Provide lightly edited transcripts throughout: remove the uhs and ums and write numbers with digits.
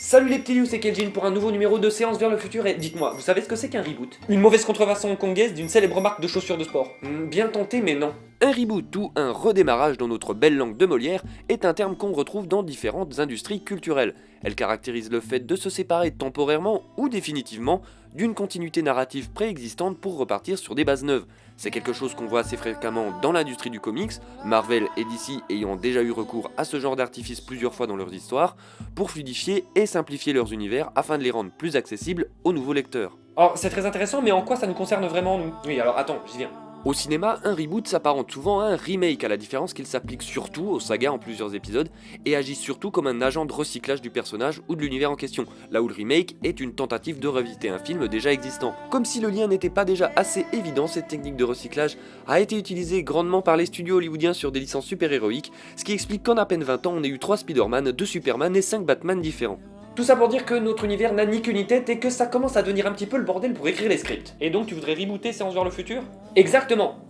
Salut les petits loups, c'est Keljin pour un nouveau numéro de Séance vers le futur et dites-moi, vous savez ce que c'est qu'un reboot? Une mauvaise contrefaçon hongkongaise d'une célèbre marque de chaussures de sport. Bien tenté mais non. Un reboot ou un redémarrage dans notre belle langue de Molière est un terme qu'on retrouve dans différentes industries culturelles. Elle caractérise le fait de se séparer temporairement ou définitivement d'une continuité narrative préexistante pour repartir sur des bases neuves. C'est quelque chose qu'on voit assez fréquemment dans l'industrie du comics, Marvel et DC ayant déjà eu recours à ce genre d'artifice plusieurs fois dans leurs histoires, pour fluidifier et simplifier leurs univers afin de les rendre plus accessibles aux nouveaux lecteurs. Alors c'est très intéressant, mais en quoi ça nous concerne vraiment nous? Oui, alors attends, j'y viens. Au cinéma, un reboot s'apparente souvent à un remake, à la différence qu'il s'applique surtout aux sagas en plusieurs épisodes et agit surtout comme un agent de recyclage du personnage ou de l'univers en question, là où le remake est une tentative de revisiter un film déjà existant. Comme si le lien n'était pas déjà assez évident, cette technique de recyclage a été utilisée grandement par les studios hollywoodiens sur des licences super-héroïques, ce qui explique qu'en à peine 20 ans, on ait eu 3 Spider-Man, 2 Superman et 5 Batman différents. Tout ça pour dire que notre univers n'a ni queue ni tête et que ça commence à devenir un petit peu le bordel pour écrire les scripts. Et donc tu voudrais rebooter Séance vers le futur? Exactement.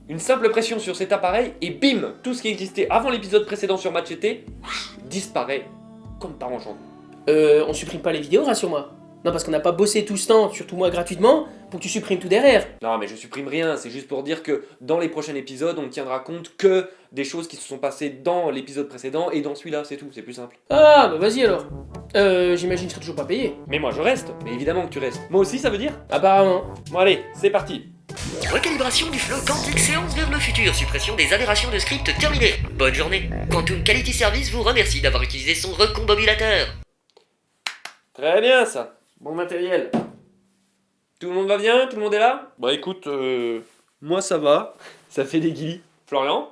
Une simple pression sur cet appareil et bim, tout ce qui existait avant l'épisode précédent sur Machete disparaît comme par enchantement. On supprime pas les vidéos, rassure-moi. Non, parce qu'on n'a pas bossé tout ce temps, surtout moi gratuitement, pour que tu supprimes tout derrière. Non mais je supprime rien, c'est juste pour dire que dans les prochains épisodes, on ne tiendra compte que des choses qui se sont passées dans l'épisode précédent et dans celui-là, c'est tout, c'est plus simple. Ah, bah vas-y alors. J'imagine que tu seras toujours pas payé. Mais moi je reste, mais évidemment que tu restes. Moi aussi ça veut dire? Apparemment. Bon allez, c'est parti. Recalibration du flot quantique séance vers le futur, suppression des aberrations de script terminée. Bonne journée. Quantum Quality Service vous remercie d'avoir utilisé son recombobulateur. Très bien ça. Bon matériel. Tout le monde va bien? Tout le monde est là? Bah écoute, moi ça va. Ça fait des guillis. Florian?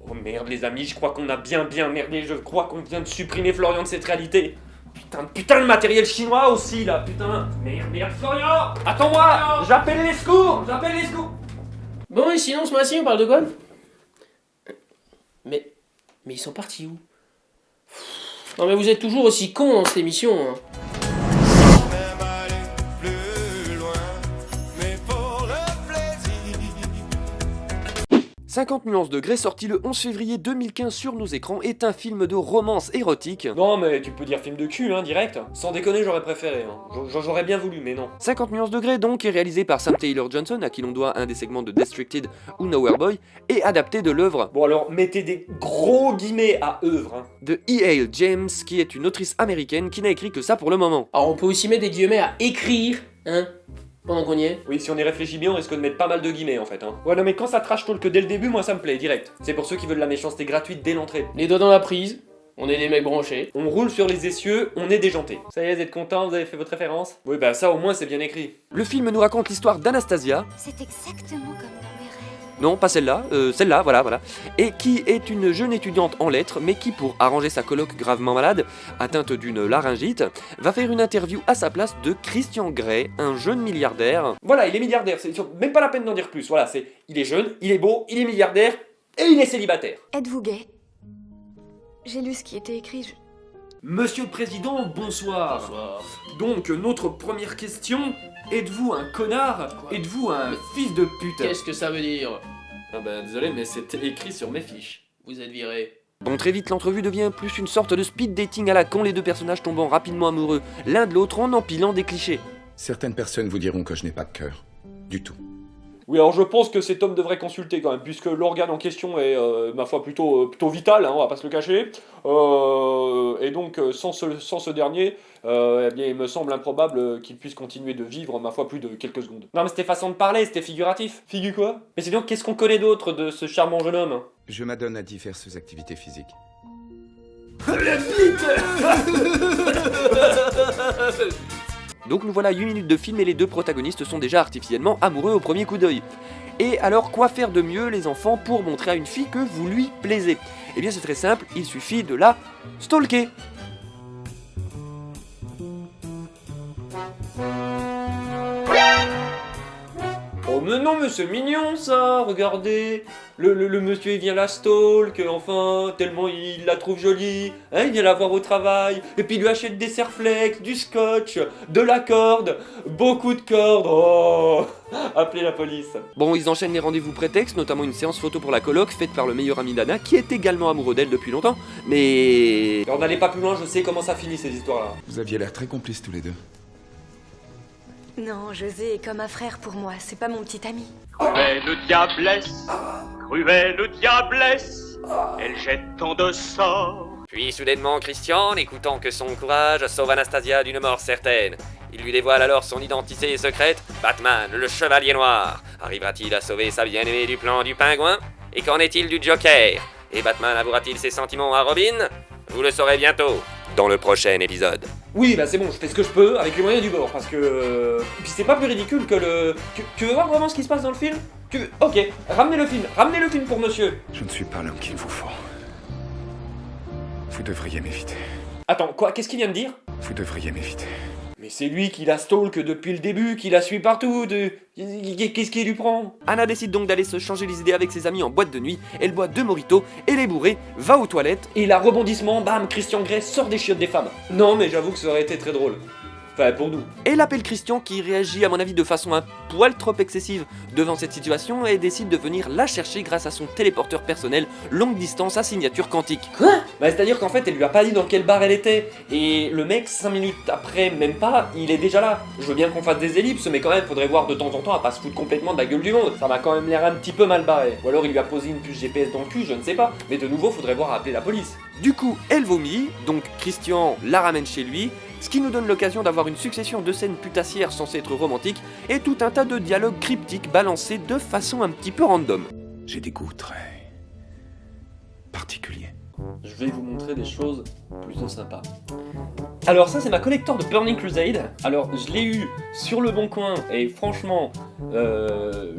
Oh merde les amis, je crois qu'on a bien merdé. Je crois qu'on vient de supprimer Florian de cette réalité. Putain le matériel chinois aussi là, putain. Merde Florian! Attends-moi! J'appelle les secours! Bon, et sinon, ce mois-ci, on parle de quoi? Mais ils sont partis où? Non, mais vous êtes toujours aussi cons dans cette émission, hein. Même aller plus loin, mais pour le plaisir. 50 nuances de Grey, sorti le 11 février 2015 sur nos écrans, est un film de romance érotique. Non mais tu peux dire film de cul, hein, direct. Sans déconner, j'aurais préféré, hein. J'aurais bien voulu, mais non. 50 nuances de Grey donc est réalisé par Sam Taylor Johnson, à qui l'on doit un des segments de Destructed ou Nowhere Boy, et adapté de l'œuvre, bon alors mettez des gros guillemets à œuvre, hein, de E.L. James, qui est une autrice américaine qui n'a écrit que ça pour le moment. Alors, on peut aussi mettre des guillemets à écrire, hein, pendant qu'on y est. Oui, si on y réfléchit bien, on risque de mettre pas mal de guillemets en fait, hein. Ouais non mais quand ça trash talk dès le début, moi ça me plaît, direct. C'est pour ceux qui veulent la méchanceté gratuite dès l'entrée. Les doigts dans la prise, on est des mecs branchés. On roule sur les essieux, on est déjanté. Ça y est, vous êtes contents, vous avez fait votre référence? Oui, bah ça au moins c'est bien écrit. Le film nous raconte l'histoire d'Anastasia. C'est exactement comme dans mes rêves. Non, pas celle-là, celle-là, voilà. Et qui est une jeune étudiante en lettres, mais qui, pour arranger sa coloc gravement malade, atteinte d'une laryngite, va faire une interview à sa place de Christian Grey, un jeune milliardaire. Voilà, il est milliardaire, c'est même pas la peine d'en dire plus. Voilà, il est jeune, il est beau, il est milliardaire, et il est célibataire. Êtes-vous gay? J'ai lu ce qui était écrit. Monsieur le Président, bonsoir. Donc, notre première question, êtes-vous un connard? Quoi? Êtes-vous un fils de pute? Qu'est-ce que ça veut dire? Ah bah désolé, mais c'est écrit sur mes fiches. Vous êtes viré. Bon, très vite, l'entrevue devient plus une sorte de speed dating à la con, les deux personnages tombant rapidement amoureux l'un de l'autre en empilant des clichés. Certaines personnes vous diront que je n'ai pas de cœur. Du tout. Oui, alors je pense que cet homme devrait consulter quand même, puisque l'organe en question est, ma foi, plutôt vital, hein, on va pas se le cacher. Et donc, sans ce dernier, eh bien, il me semble improbable qu'il puisse continuer de vivre, ma foi, plus de quelques secondes. Non mais c'était façon de parler, c'était figuratif. Figu quoi? Mais sinon, qu'est-ce qu'on connaît d'autre de ce charmant jeune homme? Je m'adonne à diverses activités physiques. Donc nous voilà à 8 minutes de film et les deux protagonistes sont déjà artificiellement amoureux au premier coup d'œil. Et alors quoi faire de mieux les enfants pour montrer à une fille que vous lui plaisez? Eh bien c'est très simple, il suffit de la stalker. Oh mais non, mais c'est mignon ça, regardez. Le monsieur il vient la stalk, enfin, tellement il la trouve jolie. Hein, il vient la voir au travail, et puis il lui achète des serflex, du scotch, de la corde, beaucoup de cordes. Oh, appelez la police. Bon, ils enchaînent les rendez-vous prétextes, notamment une séance photo pour la coloc faite par le meilleur ami d'Anna, qui est également amoureux d'elle depuis longtemps, mais... Alors n'allez pas plus loin, je sais comment ça finit ces histoires-là. Vous aviez l'air très complices tous les deux. Non, José est comme un frère pour moi, c'est pas mon petit ami. Cruelle diablesse, cruelle diablesse, elle jette tant de sorts. Puis soudainement, Christian, n'écoutant que son courage, sauve Anastasia d'une mort certaine. Il lui dévoile alors son identité secrète, Batman, le Chevalier Noir. Arrivera-t-il à sauver sa bien-aimée du plan du pingouin? Et qu'en est-il du Joker? Et Batman avouera-t-il ses sentiments à Robin? Vous le saurez bientôt, dans le prochain épisode. Oui, bah c'est bon, je fais ce que je peux, avec les moyens du bord, parce que... Puis c'est pas plus ridicule que le... Tu veux voir vraiment ce qui se passe dans le film? Tu veux... Ok, ramenez le film pour monsieur. Je ne suis pas l'homme qu'il vous faut. Vous devriez m'éviter. Attends, quoi? Qu'est-ce qu'il vient de dire? Vous devriez m'éviter. Mais c'est lui qui la stalk depuis le début, qui la suit partout, Qu'est-ce qui lui prend? Anna décide donc d'aller se changer les idées avec ses amis en boîte de nuit, elle boit 2 mojitos, elle est bourrée, va aux toilettes, et là, rebondissement, bam, Christian Grey sort des chiottes des femmes. Non mais j'avoue que ça aurait été très drôle. Enfin, pour nous. Elle appelle Christian qui réagit à mon avis de façon un poil trop excessive devant cette situation et décide de venir la chercher grâce à son téléporteur personnel longue distance à signature quantique. Quoi? Bah c'est-à-dire qu'en fait elle lui a pas dit dans quel bar elle était et le mec 5 minutes après, même pas, il est déjà là. Je veux bien qu'on fasse des ellipses mais quand même faudrait voir de temps en temps à pas se foutre complètement de la gueule du monde. Ça m'a quand même l'air un petit peu mal barré. Ou alors il lui a posé une puce GPS dans le cul, je ne sais pas. Mais de nouveau faudrait voir à appeler la police. Du coup elle vomit, donc Christian la ramène chez lui. Ce qui nous donne l'occasion d'avoir une succession de scènes putassières censées être romantiques et tout un tas de dialogues cryptiques balancés de façon un petit peu random. J'ai des goûts très... particuliers. Je vais vous montrer des choses plutôt sympas. Alors ça c'est ma collector de Burning Crusade. Alors je l'ai eu sur le bon coin et franchement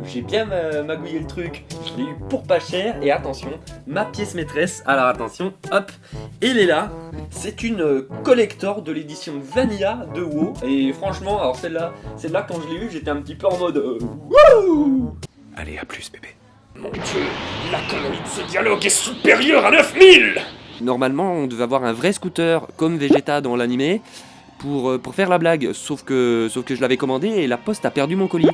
j'ai bien magouillé le truc. Je l'ai eu pour pas cher et attention, ma pièce maîtresse, alors attention, hop, elle est là. C'est une collector de l'édition Vanilla de WoW et franchement, alors celle-là quand je l'ai eu j'étais un petit peu en mode wouh. Allez, à plus bébé. Mon dieu, la connerie de ce dialogue est supérieure à 9000. Normalement, on devait avoir un vrai scooter comme Vegeta dans l'animé pour faire la blague, sauf que je l'avais commandé et la poste a perdu mon colis.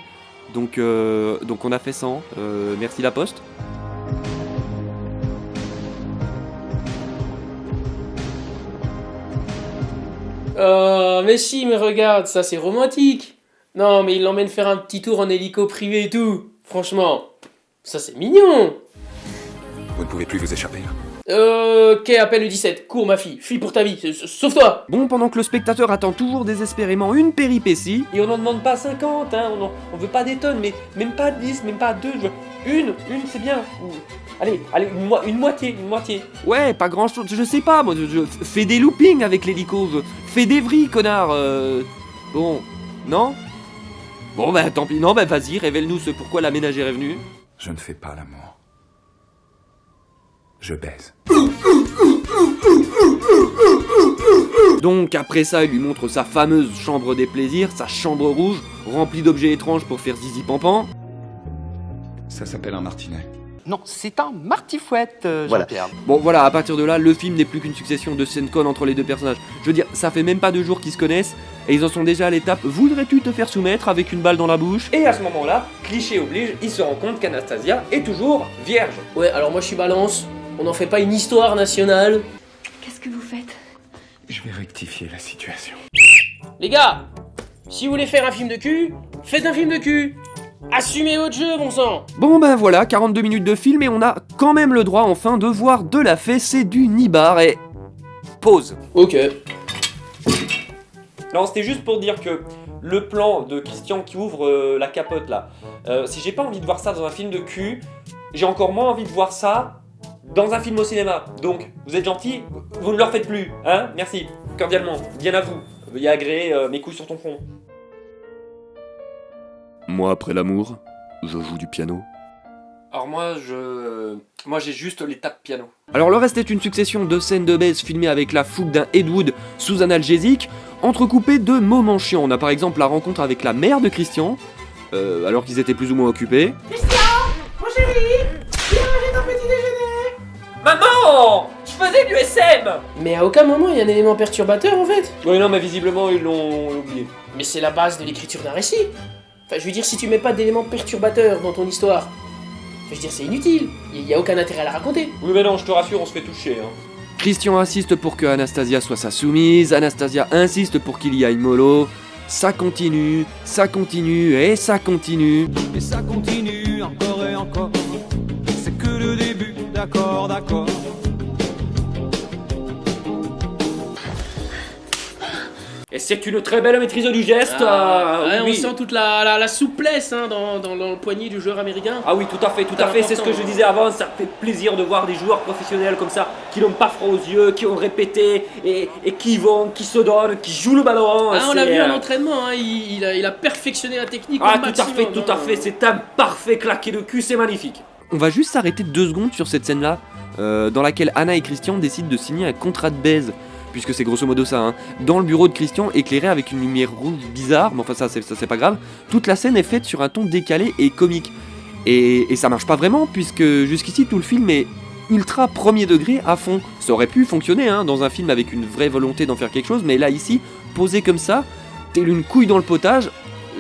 Donc on a fait 100. Merci la poste. Mais si, mais regarde, ça c'est romantique. Non, mais il l'emmène faire un petit tour en hélico privé et tout. Franchement, ça c'est mignon. Vous ne pouvez plus vous échapper. Ok, appelle le 17. Cours ma fille, fuis pour ta vie, sauve-toi. Bon, pendant que le spectateur attend toujours désespérément une péripétie, et on n'en demande pas 50, hein, on veut pas des tonnes, mais même pas 10, même pas 2, une c'est bien. Allez, une moitié. Ouais, pas grand chose, je sais pas, moi, je fais des loopings avec l'hélico, fais des vrilles, connard, Bon, non? Bon, bah tant pis, non, bah vas-y, révèle-nous ce pourquoi la ménagère est venue. Je ne fais pas l'amour. Je baise. Donc après ça, il lui montre sa fameuse chambre des plaisirs, sa chambre rouge, remplie d'objets étranges pour faire zizi pampan. Ça s'appelle un martinet. Non, c'est un martifouette, Jean-Pierre. Bon voilà, à partir de là, le film n'est plus qu'une succession de scènes connes entre les deux personnages. Je veux dire, ça fait même pas 2 jours qu'ils se connaissent, et ils en sont déjà à l'étape « Voudrais-tu te faire soumettre avec une balle dans la bouche ?» Et à ce moment-là, cliché oblige, il se rend compte qu'Anastasia est toujours vierge. Ouais, alors moi je suis balance, on n'en fait pas une histoire nationale. Qu'est-ce que vous faites? Je vais rectifier la situation. Les gars, si vous voulez faire un film de cul, faites un film de cul. Assumez votre jeu, bon sang. Bon ben voilà, 42 minutes de film et on a quand même le droit enfin de voir de la fesse et du nibar et... Pause. Ok. Non, c'était juste pour dire que le plan de Christian qui ouvre la capote là, si j'ai pas envie de voir ça dans un film de cul, j'ai encore moins envie de voir ça dans un film au cinéma. Donc, vous êtes gentils, vous ne le refaites plus, hein? Merci, cordialement, bien à vous. Veuillez agréer mes couilles sur ton front. Moi, après l'amour, je joue du piano. Alors moi j'ai juste l'étape piano. Alors le reste est une succession de scènes de baise filmées avec la fougue d'un Ed Wood sous analgésique, entrecoupées de moments chiants. On a par exemple la rencontre avec la mère de Christian, alors qu'ils étaient plus ou moins occupés. Mon chéri, viens manger ton petit déjeuner. Maman, je faisais du SM. Mais à aucun moment il y a un élément perturbateur en fait. Oui, non, mais visiblement ils l'ont oublié. Mais c'est la base de l'écriture d'un récit. Enfin, je veux dire, si tu mets pas d'éléments perturbateurs dans ton histoire, enfin, je veux dire, c'est inutile. Il y a aucun intérêt à la raconter. Oui, mais non, je te rassure, on se fait toucher. Hein. Christian insiste pour que Anastasia soit sa soumise. Anastasia insiste pour qu'il y aille mollo. Ça continue, et ça continue. Et ça continue encore et encore. C'est que le début, d'accord, d'accord. Et c'est une très belle maîtrise du geste. Ouais, oui. on sent toute la souplesse hein, dans le poignet du joueur américain. Ah oui, tout à fait, c'est ce que je disais avant, ça fait plaisir de voir des joueurs professionnels comme ça, qui n'ont pas froid aux yeux, qui ont répété, et qui vont, qui se donnent, qui jouent le ballon. Ah, on l'a vu en entraînement, hein, il a perfectionné la technique au maximum. Tout à fait, c'est un parfait claqué de cul, c'est magnifique. On va juste s'arrêter 2 secondes sur cette scène-là, dans laquelle Anna et Christian décident de signer un contrat de baise. Puisque c'est grosso modo ça, hein, dans le bureau de Christian, éclairé avec une lumière rouge bizarre, mais enfin ça c'est pas grave, toute la scène est faite sur un ton décalé et comique. Et ça marche pas vraiment, puisque jusqu'ici tout le film est ultra premier degré à fond. Ça aurait pu fonctionner hein, dans un film avec une vraie volonté d'en faire quelque chose, mais là ici, posé comme ça, telle une couille dans le potage,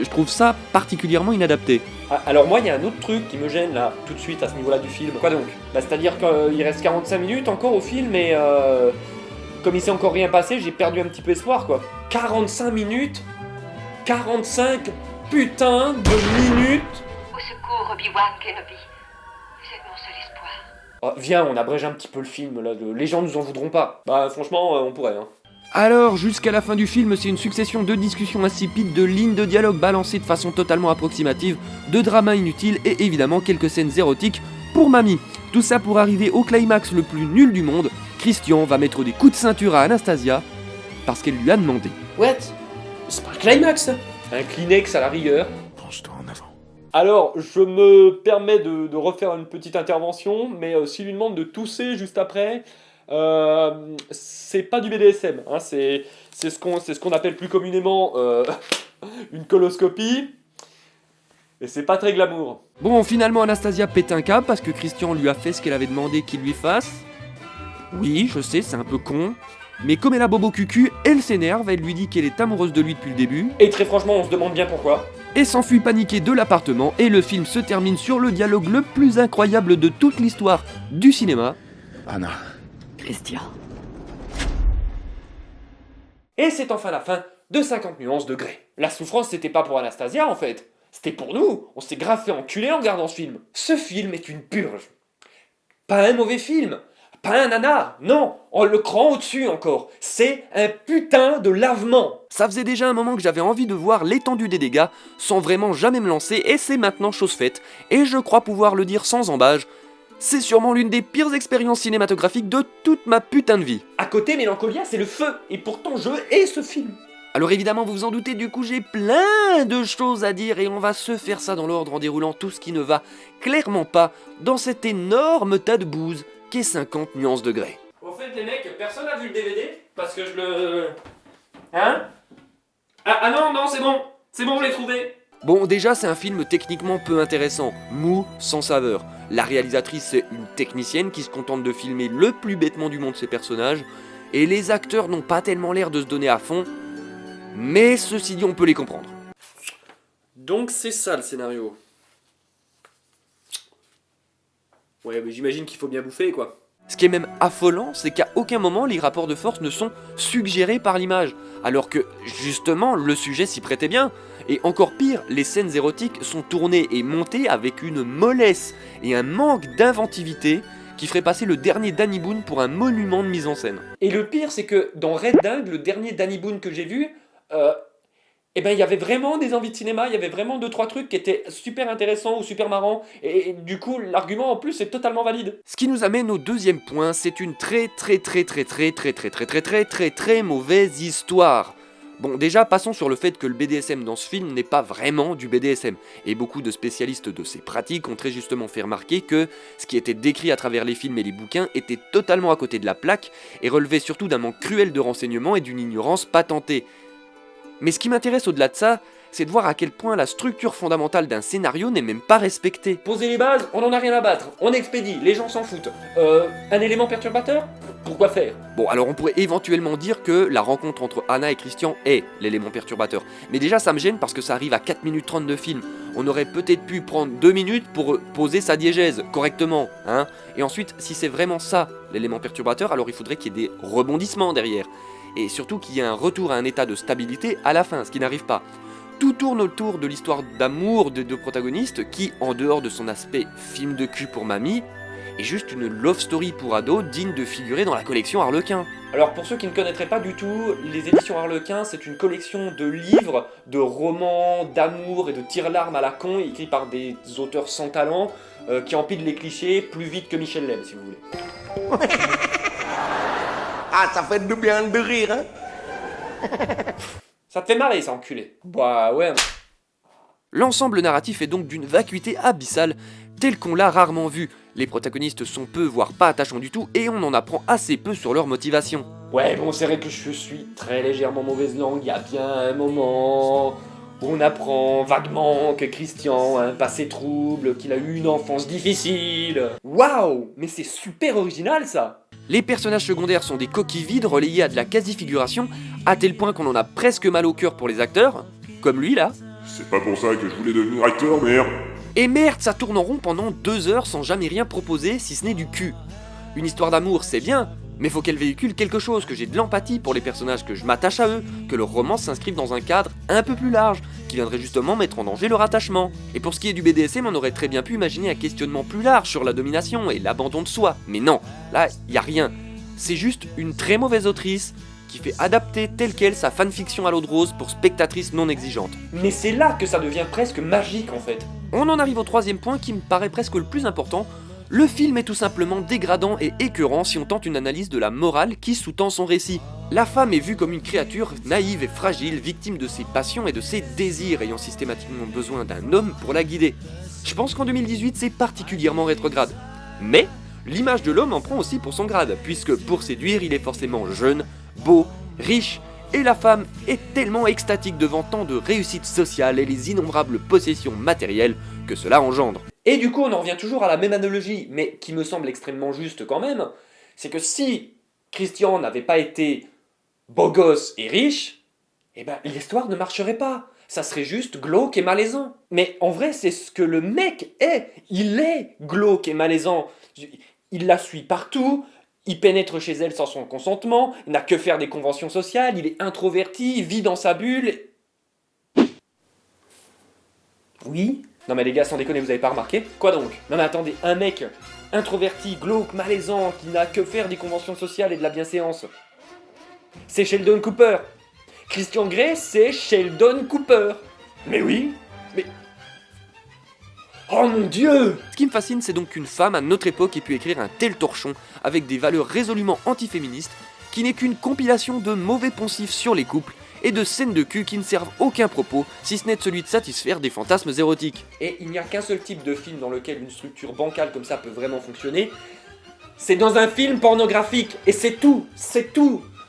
je trouve ça particulièrement inadapté. Alors moi il y a un autre truc qui me gêne là, tout de suite à ce niveau-là du film. Quoi donc ? C'est-à-dire qu'il reste 45 minutes encore au film et... Comme il s'est encore rien passé, j'ai perdu un petit peu espoir quoi. 45 minutes 45 putains de minutes. Au secours, Obi-Wan Kenobi. Vous êtes mon seul espoir. Oh, viens, on abrège un petit peu le film là, les gens nous en voudront pas. Bah franchement, on pourrait hein. Alors, jusqu'à la fin du film, c'est une succession de discussions insipides, de lignes de dialogue balancées de façon totalement approximative, de dramas inutiles et évidemment quelques scènes érotiques pour mamie. Tout ça pour arriver au climax le plus nul du monde. Christian va mettre des coups de ceinture à Anastasia parce qu'elle lui a demandé. What ? C'est pas un climax ça. Un Kleenex à la rigueur. Penche-toi en avant. Alors, je me permets de refaire une petite intervention, mais s'il lui demande de tousser juste après, c'est pas du BDSM, hein, c'est ce qu'on appelle plus communément une coloscopie, et c'est pas très glamour. Bon, finalement, Anastasia pète un câble parce que Christian lui a fait ce qu'elle avait demandé qu'il lui fasse. Oui, je sais, c'est un peu con, mais comme elle a bobo cucu, elle s'énerve, elle lui dit qu'elle est amoureuse de lui depuis le début. Et très franchement, on se demande bien pourquoi. Et s'enfuit paniquée de l'appartement, et le film se termine sur le dialogue le plus incroyable de toute l'histoire du cinéma. Anna. Christian. Et c'est enfin la fin de 50 nuances de Grey. La souffrance, c'était pas pour Anastasia en fait, c'était pour nous. On s'est grave fait enculer en regardant ce film. Ce film est une purge. Pas un mauvais film. Pas un nanar, non, on le cran au-dessus encore. C'est un putain de lavement. Ça faisait déjà un moment que j'avais envie de voir l'étendue des dégâts sans vraiment jamais me lancer et c'est maintenant chose faite. Et je crois pouvoir le dire sans embâge, c'est sûrement l'une des pires expériences cinématographiques de toute ma putain de vie. À côté, Mélancolia, c'est le feu et pourtant je hais ce film. Alors évidemment, vous vous en doutez, du coup j'ai plein de choses à dire et on va se faire ça dans l'ordre en déroulant tout ce qui ne va clairement pas dans cet énorme tas de bouse qu'est 50 nuances de Grey. Au fait les mecs, personne n'a vu le DVD parce que je le... Hein? Ah non, c'est bon, je l'ai trouvé. Bon, déjà c'est un film techniquement peu intéressant, mou, sans saveur. La réalisatrice c'est une technicienne qui se contente de filmer le plus bêtement du monde ses personnages, et les acteurs n'ont pas tellement l'air de se donner à fond, mais ceci dit on peut les comprendre. Donc c'est ça le scénario. Ouais, mais j'imagine qu'il faut bien bouffer, quoi. Ce qui est même affolant, c'est qu'à aucun moment les rapports de force ne sont suggérés par l'image, alors que, justement, le sujet s'y prêtait bien. Et encore pire, les scènes érotiques sont tournées et montées avec une mollesse et un manque d'inventivité qui ferait passer le dernier Danny Boone pour un monument de mise en scène. Et le pire, c'est que dans Red Dingue, le dernier Danny Boone que j'ai vu, eh ben, il y avait vraiment des envies de cinéma, il y avait vraiment 2-3 trucs qui étaient super intéressants ou super marrants, et du coup, l'argument en plus est totalement valide. Ce qui nous amène au deuxième point, c'est une très mauvaise histoire. Bon, déjà, passons sur le fait que le BDSM dans ce film n'est pas vraiment du BDSM, et beaucoup de spécialistes de ces pratiques ont très justement fait remarquer que ce qui était décrit à travers les films et les bouquins était totalement à côté de la plaque, et relevait surtout d'un manque cruel de renseignements et d'une ignorance patentée. Mais ce qui m'intéresse au-delà de ça, c'est de voir à quel point la structure fondamentale d'un scénario n'est même pas respectée. Poser les bases, on en a rien à battre. On expédie, les gens s'en foutent. Un élément perturbateur? Pourquoi faire? Bon, alors on pourrait éventuellement dire que la rencontre entre Anna et Christian est l'élément perturbateur. Mais déjà ça me gêne parce que ça arrive à 4 minutes 30 de film. On aurait peut-être pu prendre 2 minutes pour poser sa diégèse correctement, hein. Et ensuite, si c'est vraiment ça l'élément perturbateur, alors il faudrait qu'il y ait des rebondissements derrière. Et surtout qu'il y ait un retour à un état de stabilité à la fin, ce qui n'arrive pas. Tout tourne autour de l'histoire d'amour des deux protagonistes qui, en dehors de son aspect film de cul pour mamie, est juste une love story pour ados digne de figurer dans la collection Harlequin. Alors pour ceux qui ne connaîtraient pas du tout, les éditions Harlequin, c'est une collection de livres, de romans, d'amour et de tire-larmes à la con, écrits par des auteurs sans talent, qui empilent les clichés plus vite que Michel Leb, si vous voulez. Ah, ça fait du bien de rire, hein. Ça te fait marrer, ça, enculé. Bah ouais. L'ensemble narratif est donc d'une vacuité abyssale, tel qu'on l'a rarement vu. Les protagonistes sont peu, voire pas attachants du tout, et on en apprend assez peu sur leur motivation. Ouais, bon, c'est vrai que je suis très légèrement mauvaise langue, il y a bien un moment où on apprend vaguement que Christian a un passé trouble, qu'il a eu une enfance difficile. Waouh, mais c'est super original, ça. Les personnages secondaires sont des coquilles vides relayées à de la quasi-figuration, à tel point qu'on en a presque mal au cœur pour les acteurs, comme lui là. C'est pas pour ça que je voulais devenir acteur, merde. Et merde, ça tourne en rond pendant 2 heures sans jamais rien proposer si ce n'est du cul. Une histoire d'amour, c'est bien, mais faut qu'elle véhicule quelque chose, que j'ai de l'empathie pour les personnages, que je m'attache à eux, que leur roman s'inscrive dans un cadre un peu plus large, qui viendrait justement mettre en danger leur attachement. Et pour ce qui est du BDSM, on aurait très bien pu imaginer un questionnement plus large sur la domination et l'abandon de soi. Mais non, là, y a rien. C'est juste une très mauvaise autrice qui fait adapter telle quelle sa fanfiction à l'eau de rose pour spectatrices non exigeantes. Mais c'est là que ça devient presque magique en fait. On en arrive au 3e point qui me paraît presque le plus important. Le film est tout simplement dégradant et écœurant si on tente une analyse de la morale qui sous-tend son récit. La femme est vue comme une créature naïve et fragile, victime de ses passions et de ses désirs, ayant systématiquement besoin d'un homme pour la guider. Je pense qu'en 2018 c'est particulièrement rétrograde. Mais l'image de l'homme en prend aussi pour son grade, puisque pour séduire il est forcément jeune, beau, riche, et la femme est tellement extatique devant tant de réussite sociale et les innombrables possessions matérielles que cela engendre. Et du coup, on en revient toujours à la même analogie, mais qui me semble extrêmement juste quand même, c'est que si Christian n'avait pas été beau gosse et riche, eh ben l'histoire ne marcherait pas. Ça serait juste glauque et malaisant. Mais en vrai, c'est ce que le mec est. Il est glauque et malaisant. Il la suit partout, il pénètre chez elle sans son consentement, il n'a que faire des conventions sociales, il est introverti, il vit dans sa bulle. Oui ? Non mais les gars, sans déconner, vous avez pas remarqué? Quoi donc? Non mais attendez, un mec introverti, glauque, malaisant, qui n'a que faire des conventions sociales et de la bienséance. C'est Sheldon Cooper. Christian Grey, c'est Sheldon Cooper. Mais oui, mais... Oh mon Dieu! Ce qui me fascine, c'est donc qu'une femme à notre époque ait pu écrire un tel torchon avec des valeurs résolument antiféministes qui n'est qu'une compilation de mauvais poncifs sur les couples et de scènes de cul qui ne servent aucun propos, si ce n'est celui de satisfaire des fantasmes érotiques. Et il n'y a qu'un seul type de film dans lequel une structure bancale comme ça peut vraiment fonctionner, c'est dans un film pornographique, et c'est tout,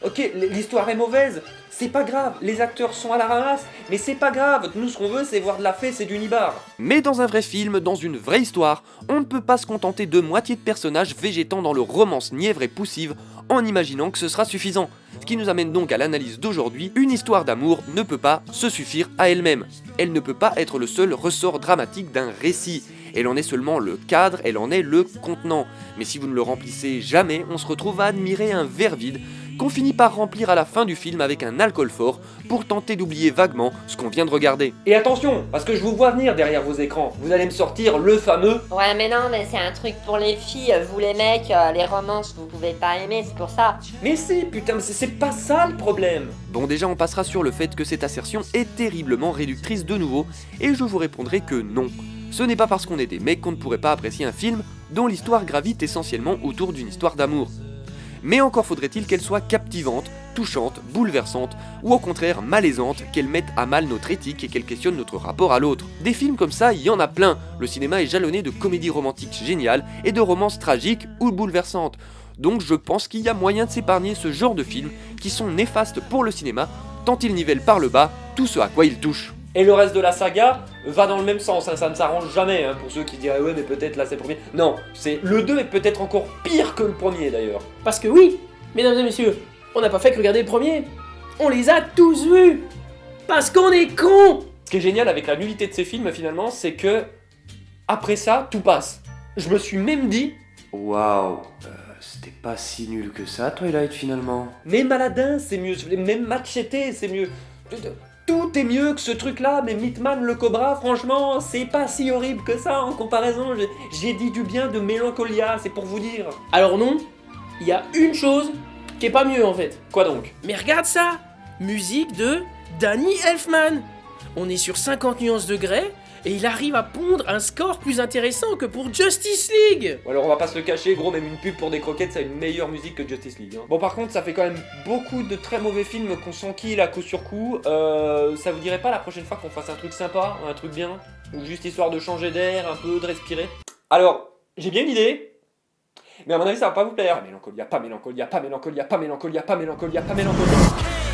ok, l'histoire est mauvaise, c'est pas grave, les acteurs sont à la ramasse, mais c'est pas grave, nous ce qu'on veut c'est voir de la fesse et du nibar. Mais dans un vrai film, dans une vraie histoire, on ne peut pas se contenter de moitié de personnages végétant dans le romance nièvre et poussive en imaginant que ce sera suffisant. Ce qui nous amène donc à l'analyse d'aujourd'hui, une histoire d'amour ne peut pas se suffire à elle-même. Elle ne peut pas être le seul ressort dramatique d'un récit. Elle en est seulement le cadre, elle en est le contenant. Mais si vous ne le remplissez jamais, on se retrouve à admirer un verre vide qu'on finit par remplir à la fin du film avec un alcool fort pour tenter d'oublier vaguement ce qu'on vient de regarder. Et attention, parce que je vous vois venir derrière vos écrans, vous allez me sortir le fameux... Ouais mais non, mais c'est un truc pour les filles, vous les mecs, les romances vous pouvez pas aimer, c'est pour ça. Mais si, putain, mais c'est pas ça le problème. Bon déjà on passera sur le fait que cette assertion est terriblement réductrice de nouveau, et je vous répondrai que non. Ce n'est pas parce qu'on est des mecs qu'on ne pourrait pas apprécier un film dont l'histoire gravite essentiellement autour d'une histoire d'amour. Mais encore faudrait-il qu'elle soit captivante, touchante, bouleversante, ou au contraire malaisante, qu'elle mette à mal notre éthique et qu'elle questionne notre rapport à l'autre. Des films comme ça, il y en a plein. Le cinéma est jalonné de comédies romantiques géniales et de romances tragiques ou bouleversantes. Donc je pense qu'il y a moyen de s'épargner ce genre de films qui sont néfastes pour le cinéma, tant ils nivellent par le bas tout ce à quoi ils touchent. Et le reste de la saga va dans le même sens, hein, ça ne s'arrange jamais, hein, pour ceux qui diraient ouais mais peut-être là c'est le premier. Non, le 2 est peut-être encore pire que le premier d'ailleurs. Parce que oui, mesdames et messieurs, on n'a pas fait que regarder le premier. On les a tous vus. Parce qu'on est cons. Ce qui est génial avec la nullité de ces films finalement, c'est que après ça, tout passe. Je me suis même dit, Waouh, c'était pas si nul que ça, Twilight, finalement. même Aladdin c'est mieux, même Machete c'est mieux. Tout est mieux que ce truc-là, mais Mitman le Cobra, franchement, c'est pas si horrible que ça en comparaison. J'ai dit du bien de Mélancolia, c'est pour vous dire. Alors non, il y a une chose qui est pas mieux en fait. Quoi donc? Mais regarde ça, musique de Danny Elfman. On est sur 50 nuances de grès et il arrive à pondre un score plus intéressant que pour Justice League. Alors on va pas se le cacher, gros, même une pub pour des croquettes, ça a une meilleure musique que Justice League. Hein. Bon par contre, ça fait quand même beaucoup de très mauvais films qu'on s'enquille à coup sur coup. Ça vous dirait pas la prochaine fois qu'on fasse un truc sympa, un truc bien? Ou juste histoire de changer d'air, un peu, de respirer? Alors, j'ai bien une idée, mais à mon avis ça va pas vous plaire. Mélancolia, pas Mélancolia, pas Mélancolia, pas Mélancolia, pas Mélancolia, pas Mélancolia.